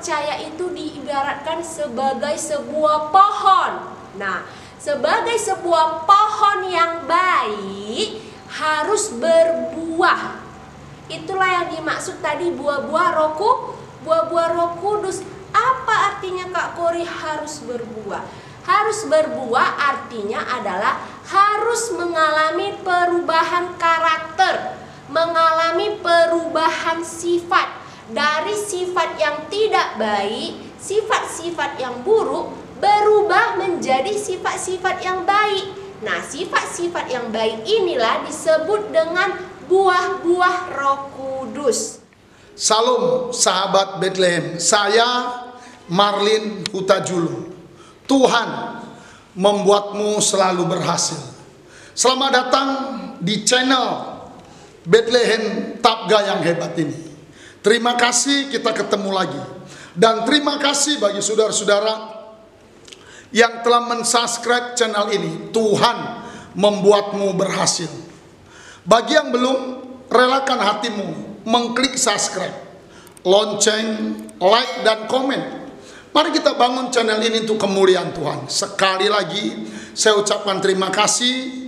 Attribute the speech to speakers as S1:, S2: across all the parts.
S1: percaya itu diibaratkan sebagai sebuah pohon. Nah, sebagai sebuah pohon yang baik harus berbuah. Itulah yang dimaksud tadi buah-buah Roh Kudus. Apa artinya Kak Kori harus berbuah? Harus berbuah artinya adalah harus mengalami perubahan karakter, mengalami perubahan sifat. Dari sifat yang tidak baik, sifat-sifat yang buruk, berubah menjadi sifat-sifat yang baik. Nah, sifat-sifat yang baik inilah disebut dengan buah-buah Roh Kudus.
S2: Salam sahabat Bethlehem, saya Marlin Hutajulu. Tuhan membuatmu selalu berhasil. Selamat datang di channel Bethlehem Tabga yang hebat ini. Terima kasih kita ketemu lagi. Dan terima kasih bagi saudara-saudara yang telah mensubscribe channel ini. Tuhan membuatmu berhasil. Bagi yang belum, relakan hatimu mengklik subscribe, lonceng, like, dan komen. Mari kita bangun channel ini untuk kemuliaan Tuhan. Sekali lagi saya ucapkan terima kasih.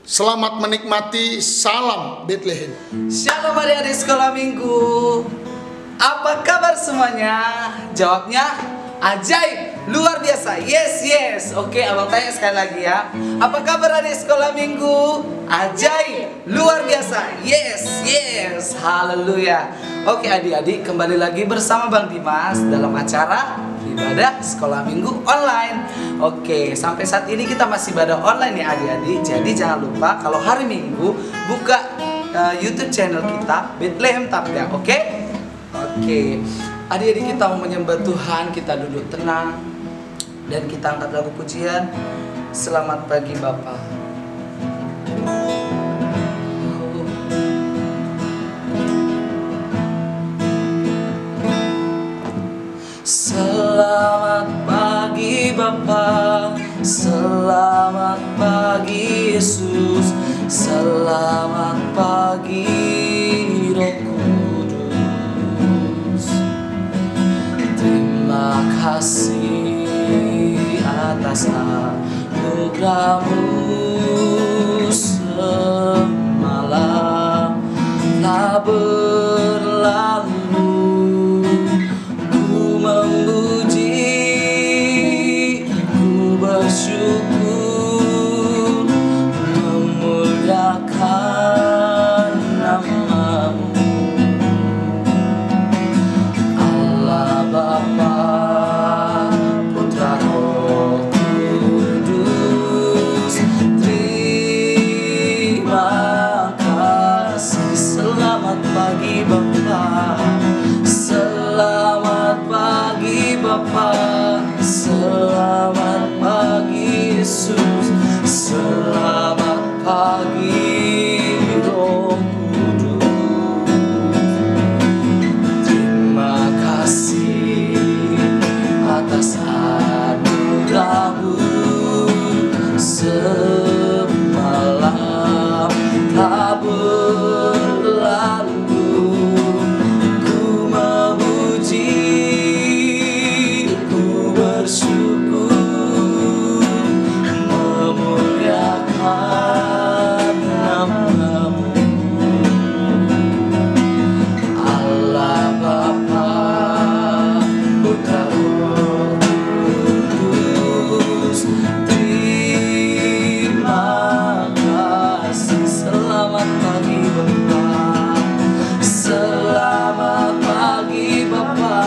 S2: Selamat menikmati. Salam Bethlehem.
S3: Shalom adik-adik sekolah minggu. Apa kabar semuanya? Jawabnya ajaib, luar biasa. Yes, yes. Oke, abang tanya sekali lagi ya. Apa kabar adik sekolah minggu? Ajaib, luar biasa. Yes, yes. Haleluya. Oke adik-adik, kembali lagi bersama Bang Dimas dalam acara ibadah sekolah minggu online. Oke, sampai saat ini kita masih ibadah online ya adik-adik. Jadi jangan lupa kalau hari Minggu buka YouTube channel kita Bethlehem Tabga. Oke? Oke. Adik-adik, kita mau menyembah Tuhan, kita duduk tenang dan kita angkat lagu pujian. Selamat pagi Bapa. Selamat pagi Bapa, selamat pagi Yesus, selamat pagi Roh Kudus. Terima kasih atas anugerah-Mu semalam telah berlalu. Bersyukur memuliakan nama-Mu, Allah Bapa, Putra Roh Kudus. Terima kasih. Selamat pagi Bapa, selamat pagi Bapa, selamat pagi Yesus, selamat pagi Roh Kudus. Terima kasih atas anugerah-Mu semalam telah berlalu. Ku memuji, ku bersyukur memuliakan nama-Mu, Allah Bapa, Putra Roh Kudus. Terima kasih. Selamat pagi Bapa, selamat pagi Bapa,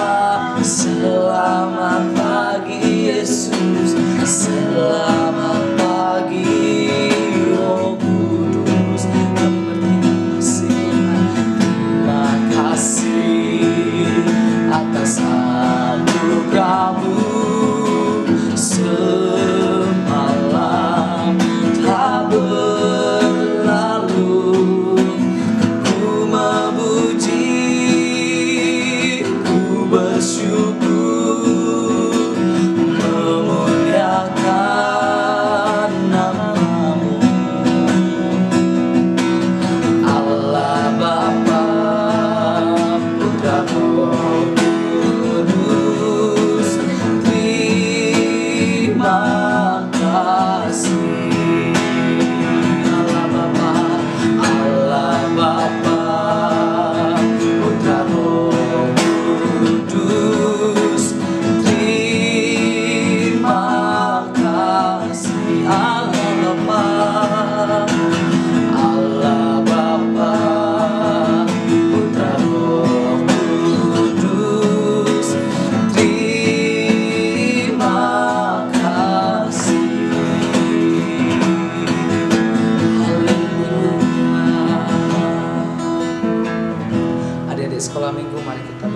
S3: selamat pagi Yesus, selamat pagi Roh Kudus. Terima kasih atas anugerah-Mu semalam telah berlalu. Ku memuji, ku bersyukur memuliakan nama-Mu, Allah Bapa, Putra Roh Kudus.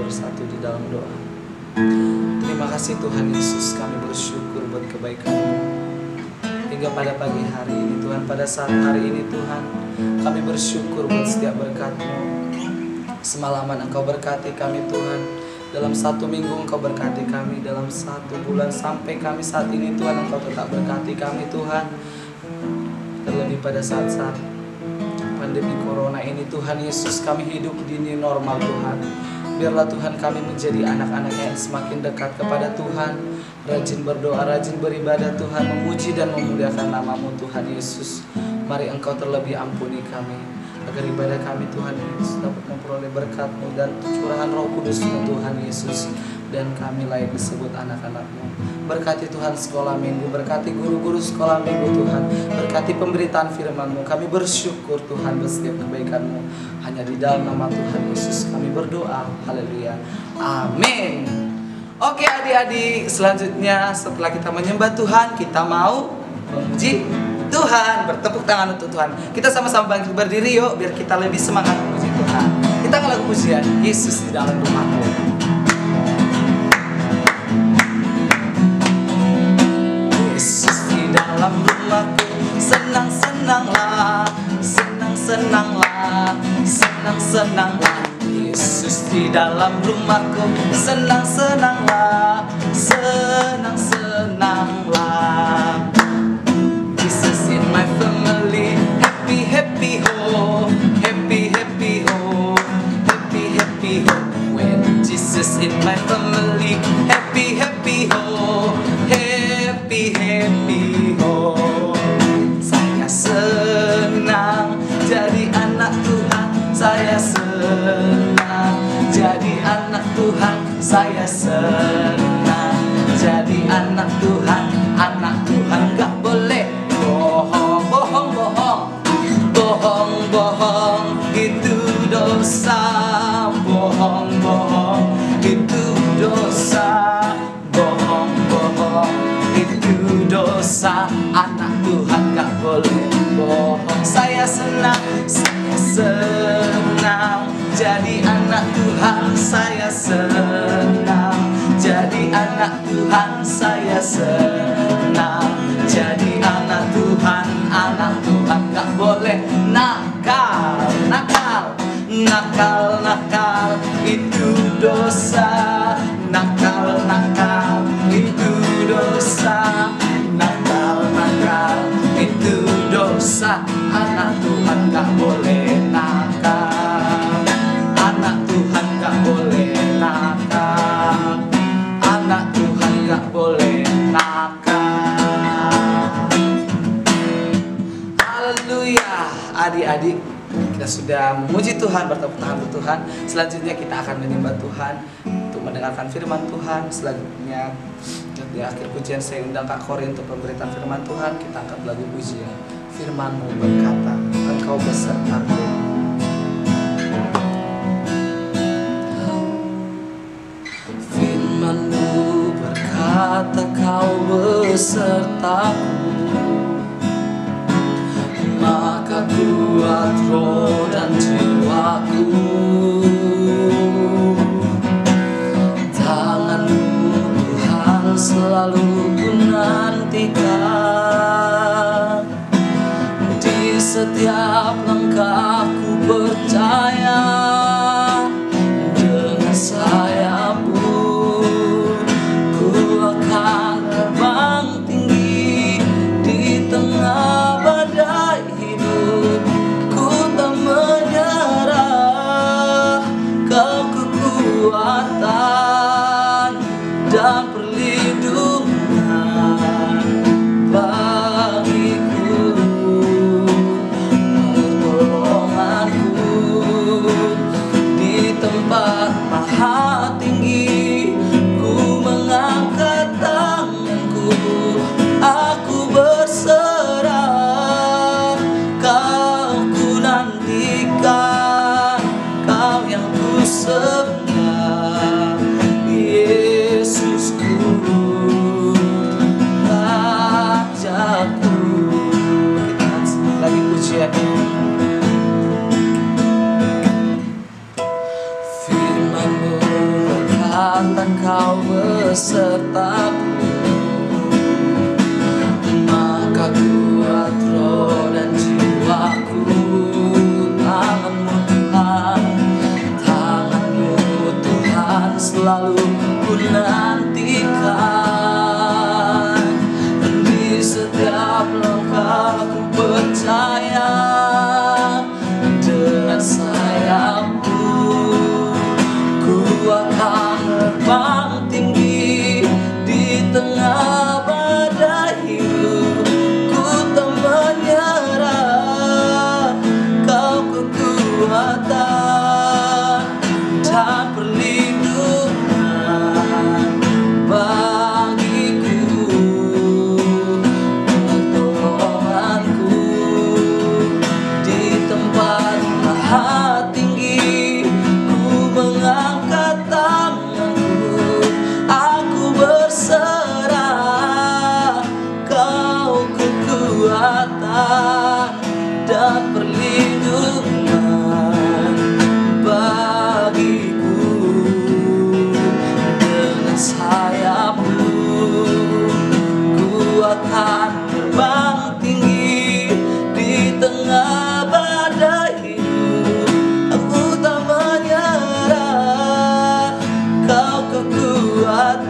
S3: bersatu di dalam doa. Terima kasih Tuhan Yesus, kami bersyukur buat kebaikan-Mu. Hingga pada pagi hari ini Tuhan, pada saat hari ini Tuhan, kami bersyukur buat setiap berkat-Mu. Semalaman Engkau berkati kami Tuhan. Dalam 1 minggu Engkau berkati kami. Dalam 1 bulan sampai kami saat ini Tuhan, Engkau tetap berkati kami Tuhan. Terlebih pada saat-saat pandemi corona ini Tuhan Yesus, kami hidup di new normal Tuhan. Biarlah Tuhan kami menjadi anak-anak yang semakin dekat kepada Tuhan, rajin berdoa, rajin beribadah Tuhan, memuji dan memuliakan nama-Mu Tuhan Yesus. Mari Engkau terlebih ampuni kami, agar ibadah kami Tuhan Yesus dapat memperoleh berkat-Mu dan curahan Roh Kudus-Mu Tuhan Yesus, dan kami layak disebut anak-anak-Mu. Berkati Tuhan sekolah minggu, berkati guru-guru sekolah minggu Tuhan, berkati pemberitaan firman-Mu. Kami bersyukur Tuhan buat setiap kebaikan-Mu. Hanya di dalam nama Tuhan Yesus kami berdoa. Haleluya. Amin. Oke adik-adik, selanjutnya setelah kita menyembah Tuhan, kita mau memuji Tuhan. Bertepuk tangan untuk Tuhan. Kita sama-sama bangkit berdiri yuk, biar kita lebih semangat memuji Tuhan. Kita akan lagu pujian Yesus di dalam rumahku. Yesus di dalam rumahku, senang-senanglah, senang-senanglah, senang-senanglah. Yesus di dalam rumahku, senang-senanglah, senang-senanglah. Jesus in my family, happy, happy, ho, happy, happy, ho, happy, happy, ho. When Jesus in my family, happy, happy, ho, happy, happy, ho. Saya senang jadi anak Tuhan, saya senang jadi anak Tuhan, saya senang jadi anak Tuhan. Anak Tuhan gak boleh bohong, bohong, bohong, bohong, bohong, itu dosa. Bohong, bohong, itu dosa. Bohong, bohong, itu dosa. Anak Tuhan gak boleh bohong. Saya senang jadi anak Tuhan, saya senang jadi anak Tuhan, saya senang jadi anak Tuhan. Anak Tuhan gak boleh nakal, nakal, nakal, nakal, itu dosa. Nakal, nakal, itu dosa. Nakal, nakal, itu dosa. Anak Tuhan gak boleh nakal. Anak Tuhan gak boleh nakal. Anak Tuhan gak boleh nakal. Haleluya. Adik-adik, kita sudah memuji Tuhan, bertepuk tangan untuk Tuhan. Selanjutnya kita akan menyembah Tuhan untuk mendengarkan firman Tuhan. Selanjutnya di akhir pujian saya undang Kak Kori untuk pemberitaan firman Tuhan. Kita angkat lagu pujian. Firman-Mu berkata, Engkau besertaku. Firman-Mu berkata, Kau besertaku. Maka kuat roh dan jiwaku. Tangan-Mu Tuhan selalu ku nantikan. Di setiap langkahku percaya, dengan sayap-Mu ku akan terbang tinggi. Di tengah badai hidup ku tak menyerah. Kau kekuatan dan perlindungan bagiku, pertolonganku di tempat maha tinggi. Ku mengangkat tanganku, aku berserah. Kau ku nantikan, Kau yang ku sembah, Yesus. kekuatan Kau besertaku, maka kuat roh dan jiwaku. Tangan-Mu Tuhan, tangan-Mu Tuhan selalu ku nantikan. Di setiap langkah ku percaya, dengan sayap-Mu ku akan terbang tinggi di tengah badai hidup. Ku tak menyerah, Kau kekuatan dan perlindungan bagiku, pertolonganku di tempat maha tinggi. Ku mengangkat tanganku, aku berserah, Kau kekuatan dan perlindungan bagiku. Dengan sayap-Mu ku akan terbang tinggi di tengah badai hidup. Aku tak menyerah, Kau kekuatan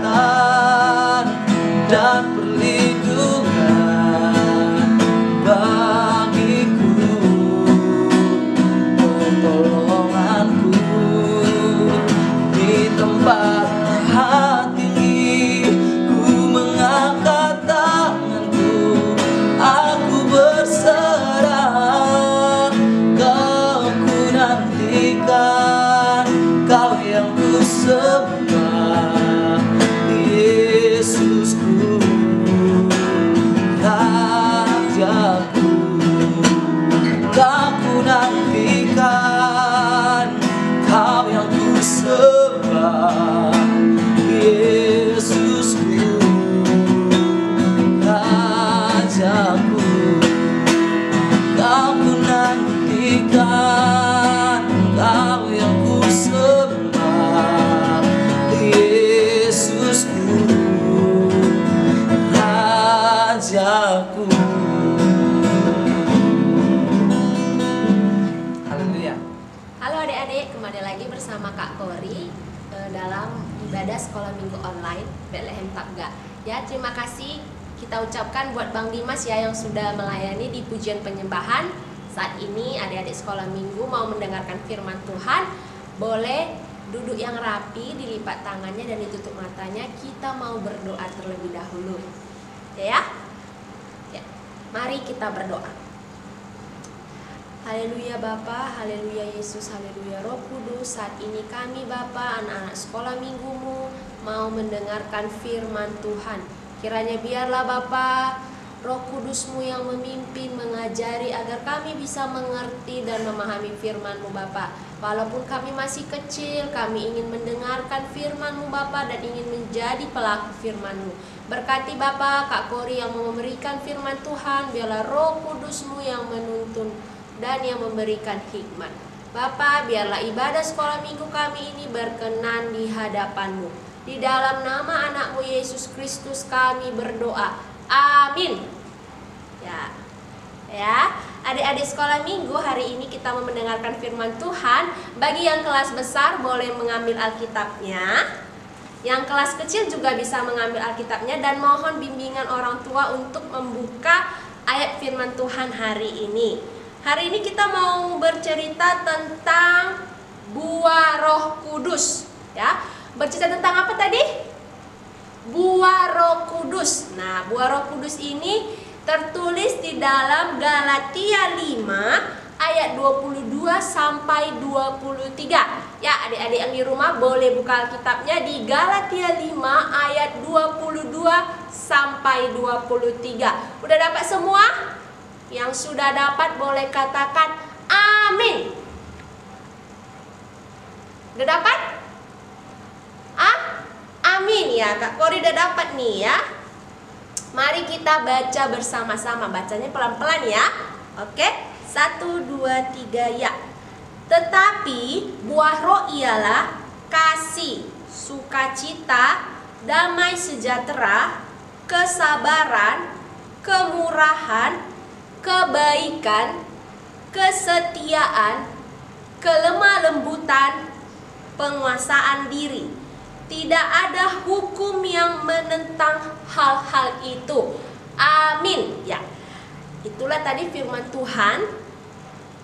S3: dan perlindungan bagiku, pertolonganku di tempat maha tinggi. Ku mengangkat tanganku, aku berserah, Kau ku nantikan. Kau yang ku sembah, Yesusku, Rajaku. Kau ku nantikan, Kau yang ku sembah, Yesusku, Rajaku. Kau ku nantikan, Kau yang ku sembah, Yesusku, Rajaku. Haleluya.
S1: Halo adik-adik, kembali lagi bersama Kak Kori dalam ibadah sekolah minggu online Bethlehem Tabga. Ya, terima kasih kita ucapkan buat Bang Dimas ya yang sudah melayani di pujian penyembahan. Saat ini adik-adik sekolah minggu mau mendengarkan firman Tuhan. Boleh duduk yang rapi, dilipat tangannya dan ditutup matanya. Kita mau berdoa terlebih dahulu. Ya. Ya. Mari kita berdoa. Haleluya Bapa, haleluya Yesus, haleluya Roh Kudus. Saat ini kami Bapa, anak-anak sekolah minggumu mau mendengarkan firman Tuhan. Kiranya biarlah Bapa, Roh Kudus-Mu yang memimpin, mengajari agar kami bisa mengerti dan memahami firman-Mu Bapa. Walaupun kami masih kecil, kami ingin mendengarkan firman-Mu Bapa dan ingin menjadi pelaku firman-Mu. Berkati Bapa, Kak Kori yang memberikan firman Tuhan, biarlah Roh Kudus-Mu yang menuntun dan yang memberikan hikmat. Bapa, biarlah ibadah sekolah minggu kami ini berkenan di hadapan-Mu. Di dalam nama anak-Mu Yesus Kristus kami berdoa. Amin. Ya, adik-adik sekolah minggu, hari ini kita mau mendengarkan firman Tuhan. Bagi yang kelas besar boleh mengambil Alkitabnya. Yang kelas kecil juga bisa mengambil Alkitabnya, dan mohon bimbingan orang tua untuk membuka ayat firman Tuhan hari ini. Hari ini kita mau bercerita tentang buah Roh Kudus, ya. Bercerita tentang apa tadi? Buah Roh Kudus. Nah, buah Roh Kudus ini tertulis di dalam Galatia 5 ayat 22 sampai 23. Ya, adik-adik yang di rumah boleh buka Alkitabnya di Galatia 5 ayat 22 sampai 23. Udah dapat semua? Yang sudah dapat boleh katakan amin. Udah dapat? Amin ya, Kak Kori udah dapat nih ya. Mari kita baca bersama-sama. Bacanya pelan-pelan ya. Oke, 1, 2, 3 ya. Tetapi buah roh ialah kasih, sukacita, damai sejahtera, kesabaran, kemurahan, kebaikan, kesetiaan, kelemah lembutan, penguasaan diri. Tidak ada hukum yang menentang hal-hal itu. Amin. Ya, itulah tadi firman Tuhan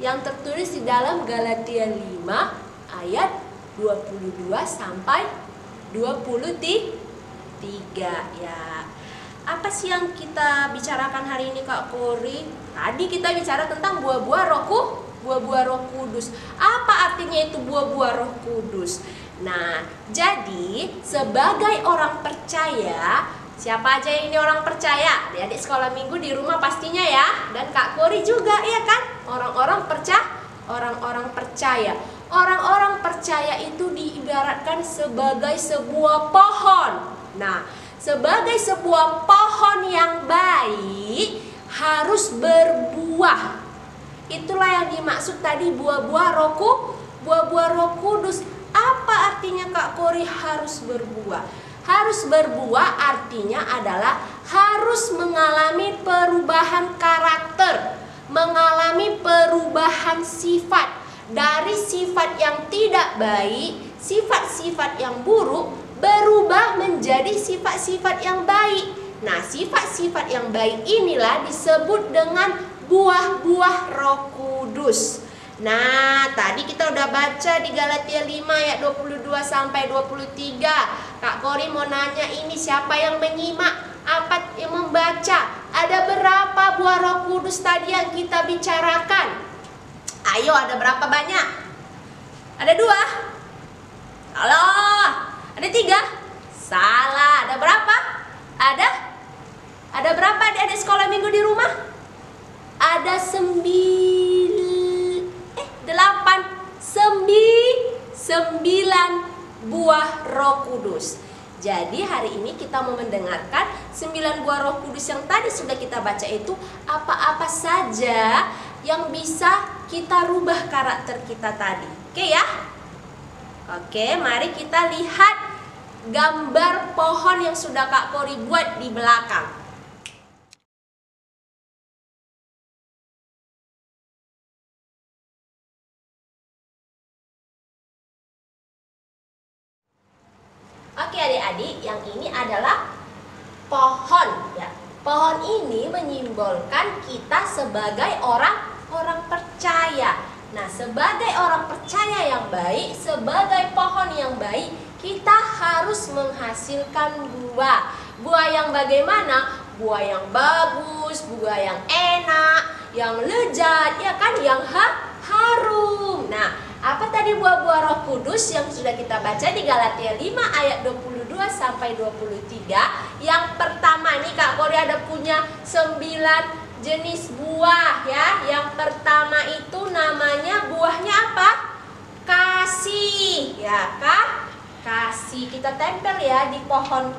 S1: yang tertulis di dalam Galatia 5 ayat 22 sampai 23 ya. Apa sih yang kita bicarakan hari ini Kak Kori? Tadi kita bicara tentang buah-buah Roh Kudus. Apa artinya itu buah-buah Roh Kudus? Nah, jadi sebagai orang percaya, siapa aja ini orang percaya? Adik-adik sekolah minggu di rumah pastinya ya, dan Kak Kori juga, ya kan? Orang-orang percaya. Orang-orang percaya itu diibaratkan sebagai sebuah pohon. Nah, sebagai sebuah pohon yang baik harus berbuah. Itulah yang dimaksud tadi buah-buah Roh Kudus. Apa artinya Kak Kori harus berbuah? Harus berbuah artinya adalah harus mengalami perubahan karakter, mengalami perubahan sifat. Dari sifat yang tidak baik, sifat-sifat yang buruk, berubah menjadi sifat-sifat yang baik. Nah, sifat-sifat yang baik inilah disebut dengan buah-buah Roh Kudus. Nah, tadi kita udah baca di Galatia 5 ayat 22 sampai 23. Kak Kori mau nanya, ini siapa yang menyimak? Apa yang membaca? Ada berapa buah Roh Kudus tadi yang kita bicarakan? Ayo, ada berapa banyak? Ada 2? Salah. Ada 3? Salah. Ada berapa? Ada berapa adik-adik sekolah minggu di rumah? Ada 9 buah Roh Kudus. Jadi hari ini kita mau mendengarkan 9 buah Roh Kudus yang tadi sudah kita baca itu apa-apa saja yang bisa kita rubah karakter kita tadi. Oke ya? Oke, mari kita lihat gambar pohon yang sudah Kak Kori buat di belakang. Oke adik-adik, yang ini adalah pohon ya. Pohon ini menyimbolkan kita sebagai orang percaya. Nah, sebagai orang percaya yang baik, sebagai pohon yang baik, kita harus menghasilkan buah. Buah yang bagaimana? Buah yang bagus, buah yang enak, yang lezat, ya kan? Yang harum. Nah, apa tadi buah-buah Roh Kudus yang sudah kita baca di Galatia 5 ayat 22 sampai 23? Yang pertama nih Kak Kori ada punya 9 jenis buah ya. Yang pertama itu namanya buahnya apa? Kasih, ya kan? Kasih kita tempel ya di pohon.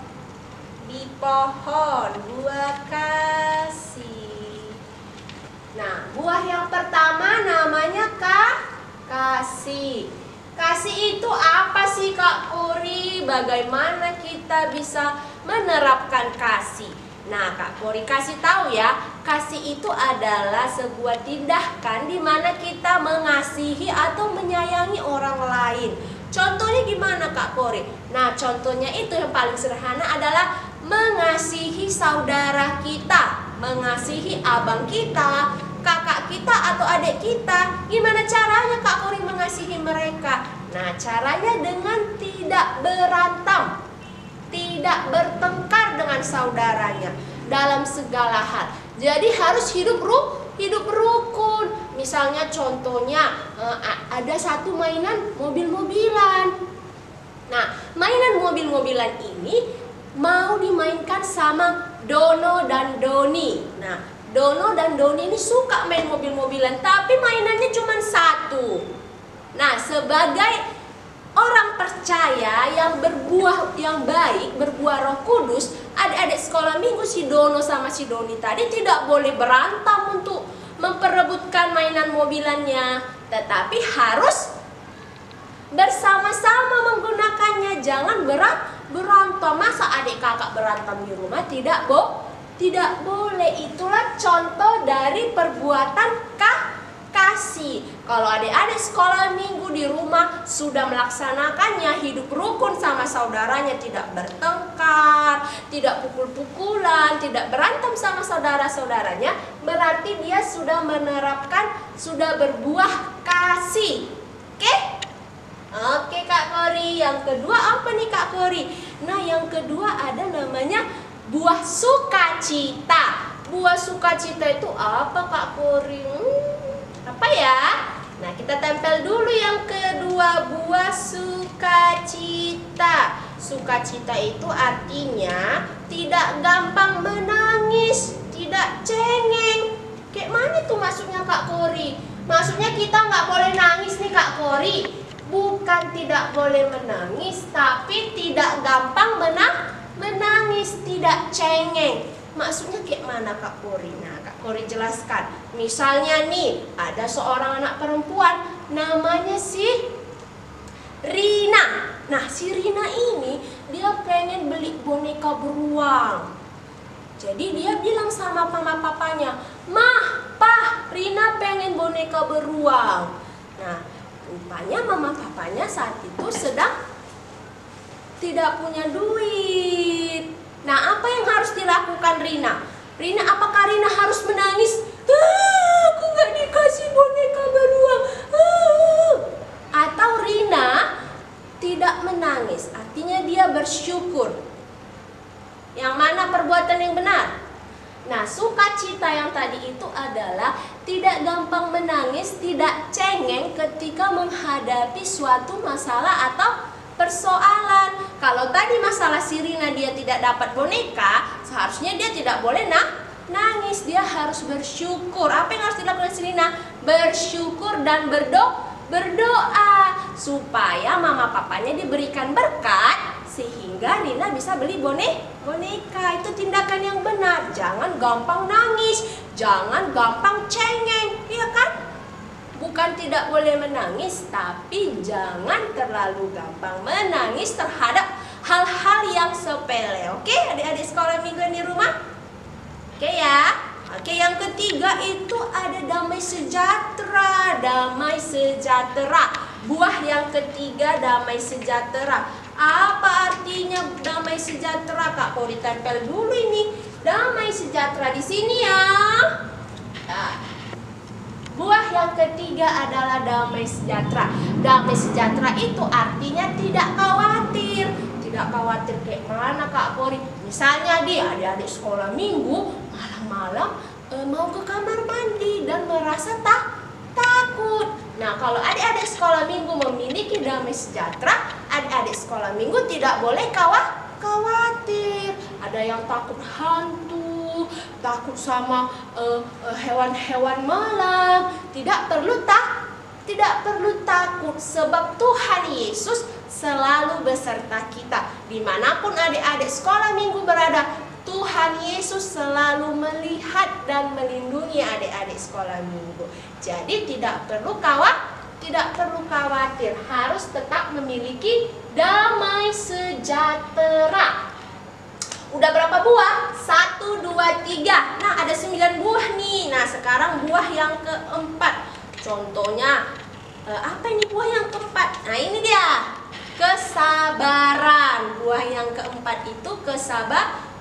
S1: Buah kasih. Nah, buah yang pertama namanya kasih. Kasih itu apa sih Kak Kori? Bagaimana kita bisa menerapkan kasih? Nah, Kak Kori kasih tahu ya, kasih itu adalah sebuah tindakan di mana kita mengasihi atau menyayangi orang lain. Contohnya gimana Kak Kori? Nah, contohnya itu yang paling sederhana adalah mengasihi saudara kita, mengasihi abang kita, kakak kita atau adik kita. Gimana caranya Kak Kori mengasihi mereka? Nah, caranya dengan tidak berantem, tidak bertengkar dengan saudaranya dalam segala hal. Jadi harus hidup rukun. Misalnya contohnya ada satu mainan mobil-mobilan. Nah, mainan mobil-mobilan ini mau dimainkan sama Dono dan Doni. Nah, Dono dan Doni ini suka main mobil-mobilan, tapi mainannya cuma satu. Nah, sebagai orang percaya yang berbuah yang baik, berbuah Roh Kudus, adik-adik sekolah minggu si Dono sama si Doni tadi tidak boleh berantem untuk memperebutkan mainan mobilannya, tetapi harus bersama-sama menggunakan laksanakannya. Jangan berantem. Masa adik kakak berantem di rumah? Tidak boleh. Itulah contoh dari perbuatan kasih. Kalau adik-adik sekolah minggu di rumah sudah melaksanakannya, hidup rukun sama saudaranya, tidak bertengkar, tidak pukul-pukulan, tidak berantem sama saudara-saudaranya, berarti dia sudah menerapkan, sudah berbuah kasih. Oke? Oke Kak Kori. Yang kedua apa nih Kak Kori? Nah, yang kedua ada namanya buah sukacita. Buah sukacita itu apa Kak Kori? Apa ya? Nah, kita tempel dulu yang kedua, buah sukacita. Sukacita itu artinya tidak gampang menangis, tidak cengeng. Kayak mana tuh maksudnya Kak Kori? Maksudnya kita nggak boleh nangis nih Kak Kori. Bukan tidak boleh menangis, tapi tidak gampang menangis, tidak cengeng. Maksudnya kayak mana Kak Kori? Nah, Kak Kori jelaskan. Misalnya nih, ada seorang anak perempuan namanya si Rina. Nah, si Rina ini dia pengen beli boneka beruang. Jadi dia bilang sama mama papanya, "Mah, Pah, Rina pengen boneka beruang." Nah, rupanya mama papanya saat itu sedang tidak punya duit. Nah, apa yang harus dilakukan Rina? Apakah Rina harus menangis? Aku gak dikasih boneka beruang. Atau Rina tidak menangis, artinya dia bersyukur. Yang mana perbuatan yang benar? Nah, sukacita yang tadi itu adalah tidak gampang menangis, tidak cengeng ketika menghadapi suatu masalah atau persoalan. Kalau tadi masalah si Rina dia tidak dapat boneka, seharusnya dia tidak boleh nangis, dia harus bersyukur. Apa yang harus dilakukan si Rina? Bersyukur dan berdoa supaya mama papanya diberikan berkat sehingga Rina bisa beli boneka. Itu tindakan yang benar. Jangan gampang nangis, jangan gampang cengeng, iya kan? Bukan tidak boleh menangis, tapi jangan terlalu gampang menangis terhadap hal-hal yang sepele. Oke, adik-adik sekolah minggu di rumah? Oke ya. Oke, yang ketiga itu ada damai sejahtera. Damai sejahtera. Buah yang ketiga, damai sejahtera. Apa artinya damai sejahtera? Kak Kori tempel dulu ini. Damai sejahtera di sini ya. Nah, buah yang ketiga adalah damai sejahtera. Damai sejahtera itu artinya tidak khawatir. Tidak khawatir kayak mana Kak Kori? Misalnya adik-adik sekolah minggu malam-malam mau ke kamar mandi dan merasa takut. Nah, kalau adik-adik sekolah minggu memiliki damai sejahtera, adik-adik sekolah minggu tidak boleh khawatir. Ada yang takut hantu, takut sama hewan-hewan malam. Tidak perlu takut, sebab Tuhan Yesus selalu beserta kita. Dimanapun adik-adik sekolah minggu berada, Tuhan Yesus selalu melihat dan melindungi adik-adik sekolah minggu. Jadi tidak perlu khawatir, harus tetap memiliki damai sejahtera. Udah berapa buah? 1, 2, 3. Nah, ada 9 buah nih. Nah, sekarang buah yang keempat. Contohnya, apa ini buah yang keempat? Nah, ini dia. Kesabaran. Buah yang keempat itu kesabaran.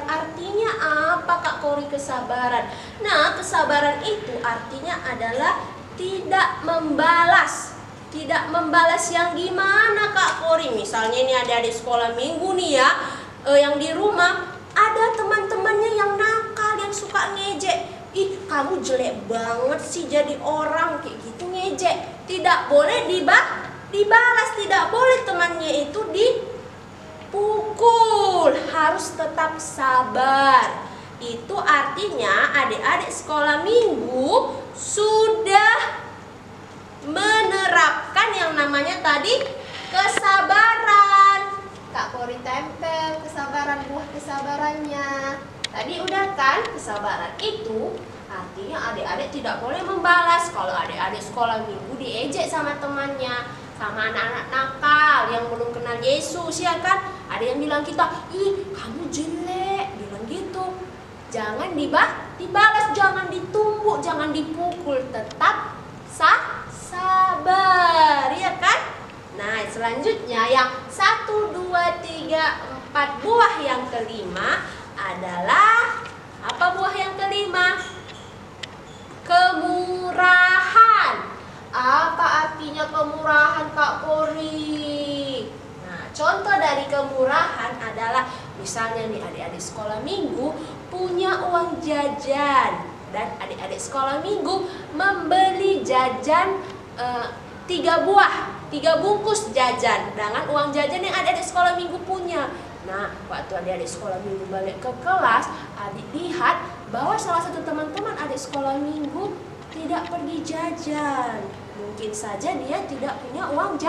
S1: Artinya apa Kak Kori kesabaran? Nah, kesabaran itu artinya adalah tidak membalas. Tidak membalas yang gimana Kak Kori? Misalnya ini adik-adik sekolah minggu nih ya, yang di rumah ada teman-temannya yang nakal, yang suka ngejek. Ih, kamu jelek banget sih jadi orang, kayak gitu ngejek. Tidak boleh dibalas, tidak boleh temannya itu dipukul. Harus tetap sabar. Itu artinya adik-adik sekolah minggu sudah menerapkan yang namanya tadi kesabaran. Kak Kori tempel kesabaran, buah kesabarannya. Tadi udah kan, kesabaran itu artinya adik-adik tidak boleh membalas. Kalau adik-adik sekolah minggu diejek sama temannya, sama anak-anak nakal yang belum kenal Yesus, ya kan? Ada yang bilang kita, ih kamu jelek, bilang gitu. Jangan dibalas, jangan ditumbuk, jangan dipukul, tetap sabar, ya kan? Nah, selanjutnya yang 1, 2, 3, 4 buah yang kelima adalah apa buah yang kelima? Kemurahan. Apa artinya kemurahan, Kak Kori? Nah, contoh dari kemurahan adalah misalnya nih adik-adik sekolah minggu punya uang jajan dan adik-adik sekolah minggu membeli jajan 3 bungkus jajan dengan uang jajan yang adik-adik sekolah minggu punya. Nah, waktu adik-adik sekolah minggu balik ke kelas, adik lihat bahwa salah satu teman-teman adik sekolah minggu tidak pergi jajan. Mungkin saja dia tidak punya uang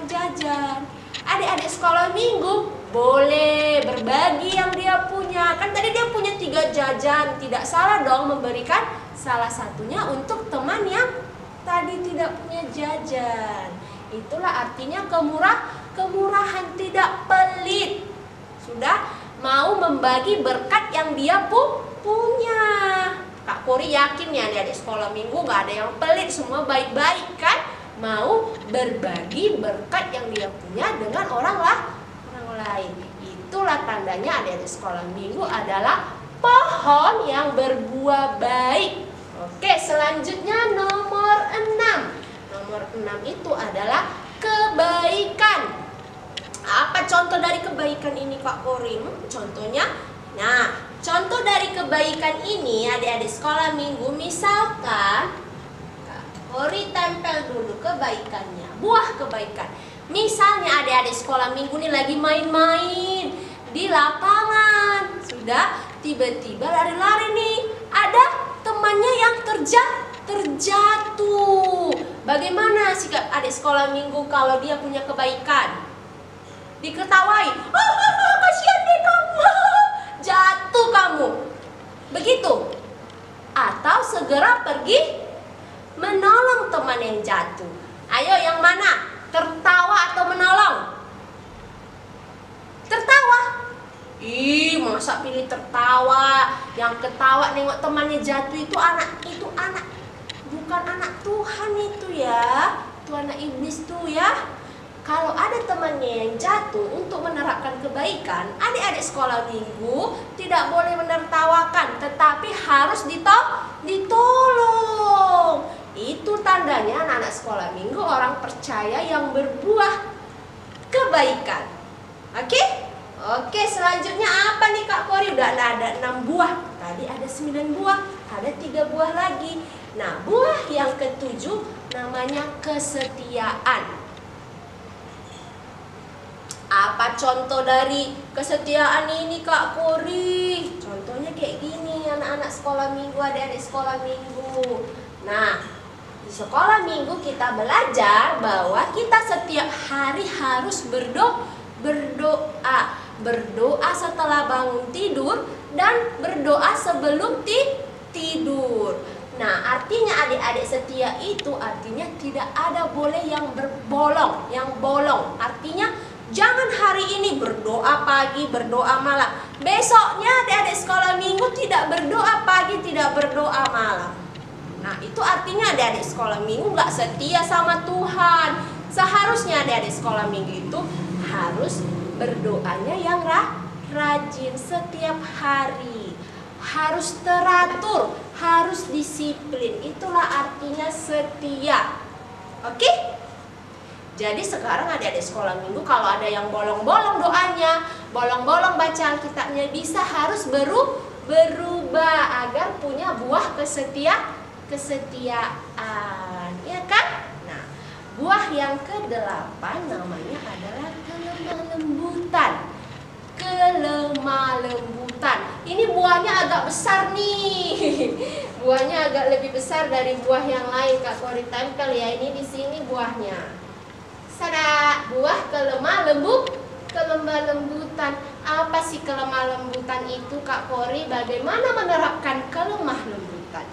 S1: jajan. Adik-adik sekolah minggu boleh berbagi yang dia punya. Kan tadi dia punya 3 jajan. Tidak salah dong memberikan salah satunya untuk teman yang tadi tidak punya jajan. Itulah artinya kemurahan, tidak pelit. Sudah mau membagi berkat yang dia punya. Kak Kori yakin ya adik sekolah minggu gak ada yang pelit, semua baik-baik kan? Mau berbagi berkat yang dia punya dengan orang lain. Itulah tandanya adik sekolah minggu adalah pohon yang berbuah baik. Oke, selanjutnya nomor 6. Nomor 6 itu adalah kebaikan. Apa contoh dari kebaikan ini, Kak Kori? Contohnya, nah, contoh dari kebaikan ini adik-adik sekolah minggu, misalkan Kak Kori tempel dulu kebaikannya, buah kebaikan. Misalnya adik-adik sekolah minggu nih lagi main-main di lapangan, sudah tiba-tiba lari-lari nih, ada temannya yang terjatuh. Bagaimana sikap adik sekolah minggu kalau dia punya kebaikan? Diketawai, kasihan deh kamu, jatuh kamu, begitu? Atau segera pergi menolong teman yang jatuh. Ayo yang mana? Tertawa atau menolong? Tertawa. Ih, masa pilih tertawa? Yang ketawa nengok temannya jatuh itu anak bukan anak Tuhan itu ya. Itu anak iblis tuh ya. Kalau ada temannya yang jatuh, untuk menerapkan kebaikan, adik-adik sekolah minggu tidak boleh menertawakan, tetapi harus ditolong. Itu tandanya anak-anak sekolah minggu orang percaya yang berbuah kebaikan. Oke, selanjutnya apa nih Kak Kori? Udah ada 6 buah. Tadi ada 9 buah, ada 3 buah lagi. Nah, buah yang ke-7 namanya kesetiaan. Apa contoh dari kesetiaan ini Kak Kori? Contohnya kayak gini anak-anak sekolah minggu, adik-adik sekolah minggu. Nah, di sekolah minggu kita belajar bahwa kita setiap hari harus berdoa setelah bangun tidur dan berdoa sebelum tidur. Nah, artinya adik-adik setia itu artinya tidak ada boleh yang bolong. Artinya jangan hari ini berdoa pagi, berdoa malam. Besoknya adik-adik sekolah minggu tidak berdoa pagi, tidak berdoa malam. Nah, itu artinya adik-adik sekolah minggu gak setia sama Tuhan. Seharusnya adik-adik sekolah minggu itu harus berdoanya yang rajin setiap hari. Harus teratur, harus disiplin. Itulah artinya setia. Oke? Jadi sekarang adik-adik sekolah minggu kalau ada yang bolong-bolong doanya, bolong-bolong baca Alkitabnya, bisa harus berubah agar punya buah kesetiaan, ya kan? Nah, buah yang ke-8 namanya adalah kelemah lembutan. Ini buahnya agak besar nih. Buahnya agak lebih besar dari buah yang lain. Kak Kori tempel ya, ini di sini buahnya. Sada, buah kelemah lembutan. Apa sih kelemah lembutan itu Kak Kori? Bagaimana menerapkan kelemah lembutan?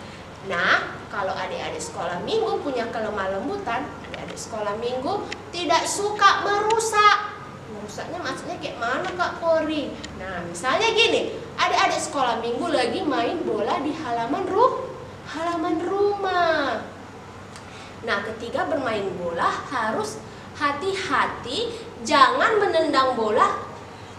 S1: Nah, kalau adik-adik sekolah minggu punya kelemah lembutan, adik-adik sekolah minggu tidak suka merusak. Merusaknya maksudnya kayak mana Kak Kori? Nah, misalnya gini, adik-adik sekolah minggu lagi main bola di halaman rumah. Nah, ketika bermain bola harus hati-hati, jangan menendang bola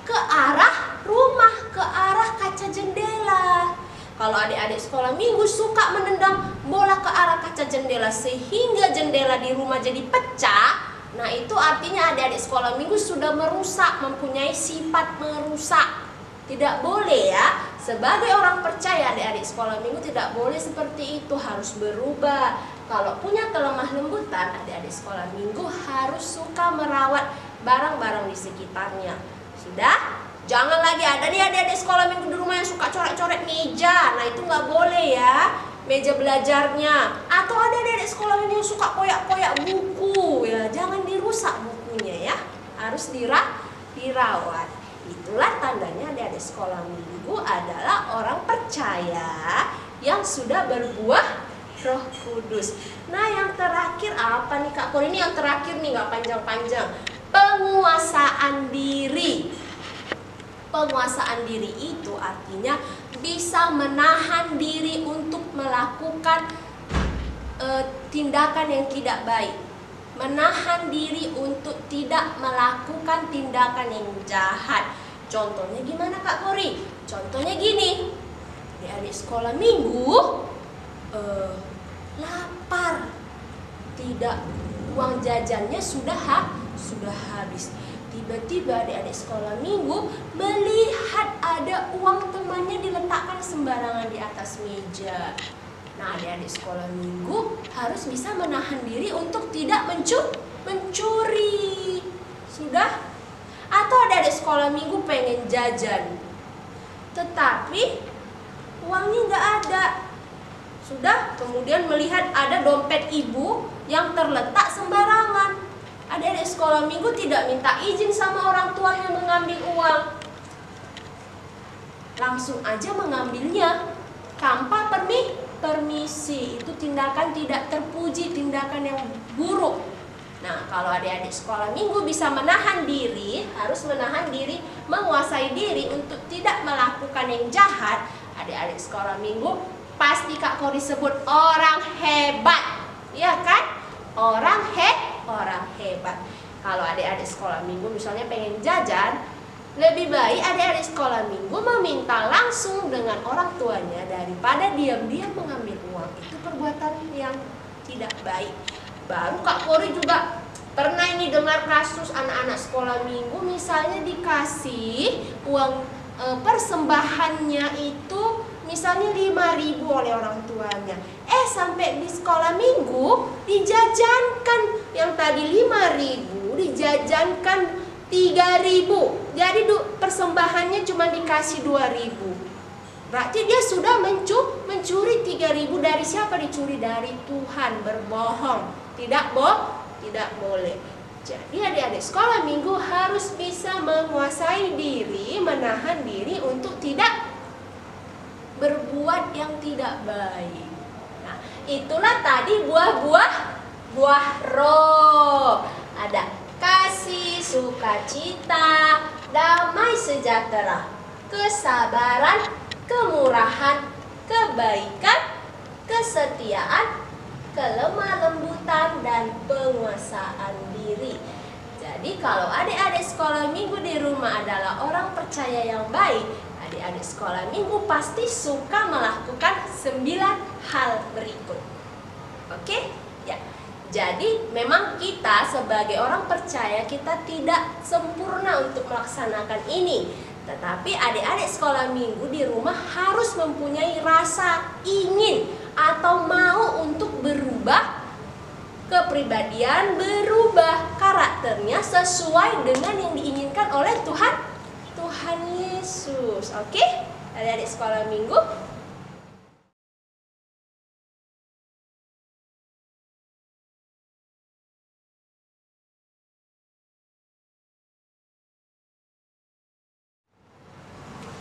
S1: ke arah rumah, ke arah kaca jendela. Kalau adik-adik sekolah minggu suka menendang bola ke arah kaca jendela sehingga jendela di rumah jadi pecah, nah itu artinya adik-adik sekolah minggu sudah merusak, mempunyai sifat merusak. Tidak boleh ya. Sebagai orang percaya, adik-adik sekolah minggu tidak boleh seperti itu, harus berubah. Kalau punya kelemah lembutan, adik-adik sekolah minggu harus suka merawat barang-barang di sekitarnya. Sudah? Jangan lagi ada nih adik-adik sekolah minggu di rumah yang suka coret-coret meja. Nah itu nggak boleh ya, meja belajarnya. Atau ada adik-adik sekolah minggu yang suka koyak-koyak buku ya, jangan dirusak bukunya ya, harus dirawat. Itulah tandanya adik-adik sekolah minggu adalah orang percaya yang sudah berbuah Roh Kudus. Nah yang terakhir apa nih Kak Kori? Ini yang terakhir nih, nggak panjang-panjang. Penguasaan diri. Penguasaan diri itu artinya bisa menahan diri untuk melakukan tindakan yang tidak baik. Menahan diri untuk tidak melakukan tindakan yang jahat. Contohnya gimana Kak Kori? Contohnya gini, adik-adik sekolah minggu lapar, tidak, uang jajannya sudah habis. Tiba-tiba adik-adik sekolah minggu melihat ada uang temannya diletakkan sembarangan di atas meja. Nah, adik-adik sekolah minggu harus bisa menahan diri untuk tidak mencuri. Sudah? Atau adik-adik sekolah minggu pengen jajan, tetapi uangnya nggak ada. Sudah? Kemudian melihat ada dompet ibu yang terletak sembarangan. Adik-adik sekolah minggu tidak minta izin sama orang tua yang mengambil uang, langsung aja mengambilnya tanpa permisi. Itu tindakan tidak terpuji, tindakan yang buruk. Nah, kalau adik-adik sekolah minggu bisa menahan diri, harus menahan diri, menguasai diri untuk tidak melakukan yang jahat, adik-adik sekolah minggu pasti Kak Kori sebut orang hebat, ya kan? Orang hebat. Kalau adik-adik sekolah minggu misalnya pengen jajan, lebih baik adik-adik sekolah minggu meminta langsung dengan orang tuanya daripada diam-diam mengambil uang. Itu perbuatan yang tidak baik. Baru Kak Kori juga pernah ini dengar kasus anak-anak sekolah minggu misalnya dikasih uang persembahannya itu misalnya 5.000 oleh orang tuanya. Sampai di sekolah minggu dijajankan yang tadi 5.000 dijajankan 3.000. Jadi persembahannya cuma dikasih 2.000. Berarti dia sudah mencuri 3.000 dari siapa? Dicuri dari Tuhan, berbohong. Tidak boleh. Jadi adik-adik sekolah minggu harus bisa menguasai diri, menahan diri untuk tidak berbuat yang tidak baik. Nah, itulah tadi buah roh. Ada kasih, sukacita, damai sejahtera, kesabaran, kemurahan, kebaikan, kesetiaan, kelemah lembutan, dan penguasaan diri. Jadi kalau adik-adik sekolah minggu di rumah adalah orang percaya yang baik, adik-adik sekolah minggu pasti suka melakukan 9 hal berikut. Oke? Ya. Jadi memang kita sebagai orang percaya kita tidak sempurna untuk melaksanakan ini. Tetapi adik-adik sekolah minggu di rumah harus mempunyai rasa ingin atau mau untuk berubah kepribadian, berubah karakternya sesuai dengan yang diinginkan oleh Tuhan Yesus. Oke? Adik-adik sekolah minggu.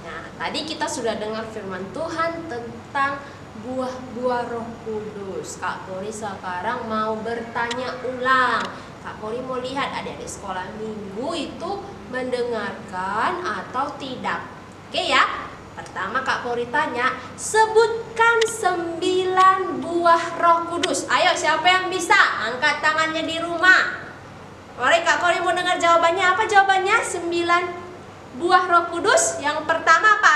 S1: Nah, tadi kita sudah dengar firman Tuhan tentang buah-buah Roh Kudus. Kak Kori sekarang mau bertanya ulang. Kak Kori mau lihat adik-adik sekolah minggu itu mendengarkan atau tidak. Oke ya. Pertama Kak Kori tanya, sebutkan 9 buah Roh Kudus. Ayo, siapa yang bisa? Angkat tangannya di rumah. Kak Kori mau dengar jawabannya. Apa jawabannya? 9 buah Roh Kudus. Yang pertama apa?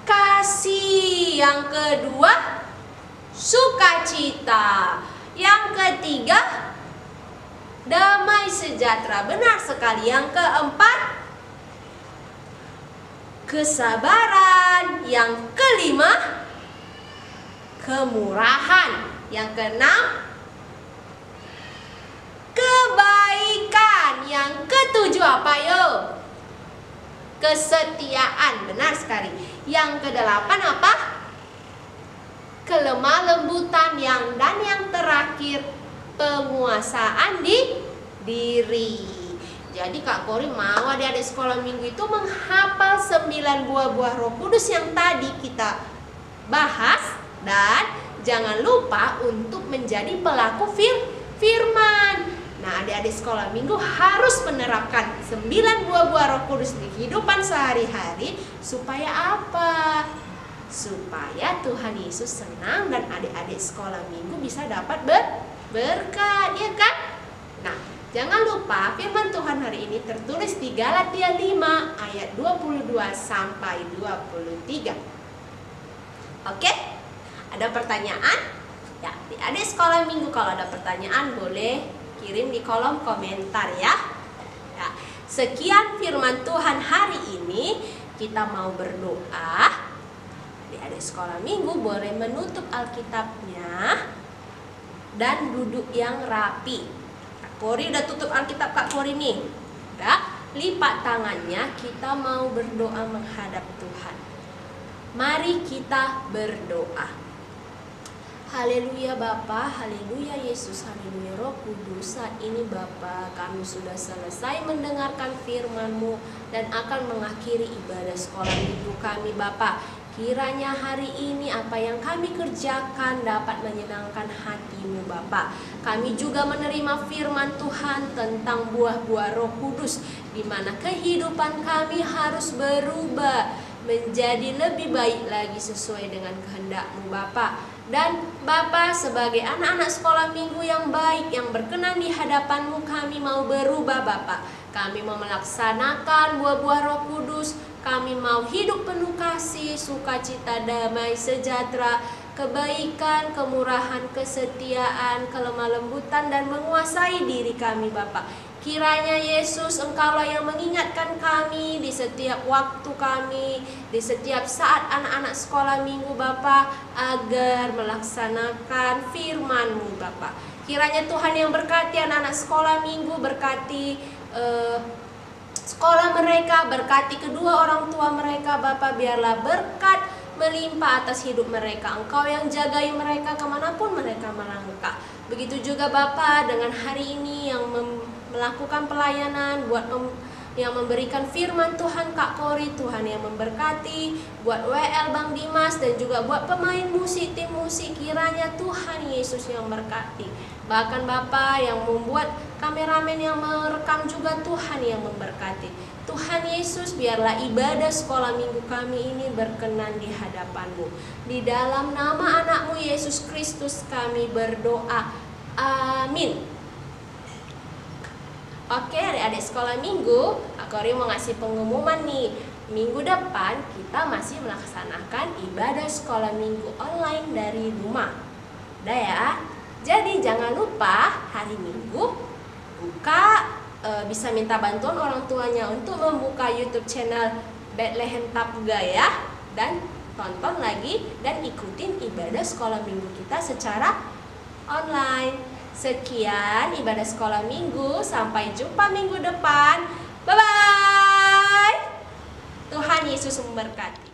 S1: Kasih. Yang kedua, sukacita. Yang ketiga, damai sejahtera. Benar sekali. Yang keempat, kesabaran. Yang kelima, kemurahan. Yang keenam, kebaikan. Yang ketujuh apa yo? Kesetiaan. Benar sekali. Yang kedelapan apa? Kelemah lembutan. Dan yang terakhir, penguasaan diri. Jadi Kak Kori mau adik-adik sekolah minggu itu menghafal 9 buah Roh Kudus yang tadi kita bahas. Dan jangan lupa untuk menjadi pelaku firman. Nah, adik-adik sekolah minggu harus menerapkan 9 buah Roh Kudus di kehidupan sehari-hari. Supaya apa? Supaya Tuhan Yesus senang dan adik-adik sekolah minggu bisa dapat berkat, ya kan? Nah, jangan lupa firman Tuhan hari ini tertulis di Galatia 5 ayat 22 sampai 23. Oke? Ada pertanyaan? Ya, adik sekolah minggu kalau ada pertanyaan boleh kirim di kolom komentar ya. Sekian firman Tuhan hari ini. Kita mau berdoa. Adik sekolah minggu boleh menutup Alkitabnya dan duduk yang rapi. Kak Kori udah tutup Alkitab Kak Kori nih. Udah, lipat tangannya. Kita mau berdoa menghadap Tuhan. Mari kita berdoa. Haleluya Bapa, haleluya Yesus, haleluya Roh Kudus. Saat ini Bapa, kami sudah selesai mendengarkan firman-Mu dan akan mengakhiri ibadah sekolah minggu kami Bapa. Kiranya hari ini apa yang kami kerjakan dapat menyenangkan hati-Mu Bapa. Kami juga menerima firman Tuhan tentang buah-buah Roh Kudus, di mana kehidupan kami harus berubah menjadi lebih baik lagi sesuai dengan kehendak-Mu Bapa. Dan Bapa, sebagai anak-anak sekolah minggu yang baik, yang berkenan di hadapan-Mu, kami mau berubah Bapa. Kami mau melaksanakan buah-buah Roh Kudus. Kami mau hidup penuh kasih, sukacita, damai, sejahtera, kebaikan, kemurahan, kesetiaan, kelemah lembutan, dan menguasai diri kami Bapa. Kiranya Yesus, Engkaulah yang mengingatkan kami di setiap waktu kami, di setiap saat anak-anak sekolah minggu Bapa, agar melaksanakan firman-Mu Bapa. Kiranya Tuhan yang berkati anak-anak sekolah minggu, berkati sekolah mereka, berkati kedua orang tua mereka Bapa. Biarlah berkat melimpah atas hidup mereka. Engkau yang jagai mereka kemanapun mereka melangkah. Begitu juga Bapa dengan hari ini yang melakukan pelayanan, yang memberikan firman Tuhan Kak Kori, Tuhan yang memberkati, buat WL Bang Dimas, dan juga buat pemain musik, tim musik, kiranya Tuhan Yesus yang berkati. Bahkan Bapa yang membuat kameramen yang merekam juga Tuhan yang memberkati. Tuhan Yesus, biarlah ibadah sekolah minggu kami ini berkenan di hadapan-Mu. Di dalam nama anak-Mu Yesus Kristus kami berdoa. Amin. Oke, adik-adik sekolah minggu, Kak Kori mau ngasih pengumuman nih. Minggu depan kita masih melaksanakan ibadah sekolah minggu online dari rumah. Udah ya. Jadi jangan lupa hari Minggu bisa minta bantuan orang tuanya untuk membuka YouTube channel Bethlehem Tapga ya. Dan tonton lagi dan ikutin ibadah sekolah minggu kita secara online. Sekian ibadah sekolah minggu, sampai jumpa minggu depan. Bye-bye. Tuhan Yesus memberkati.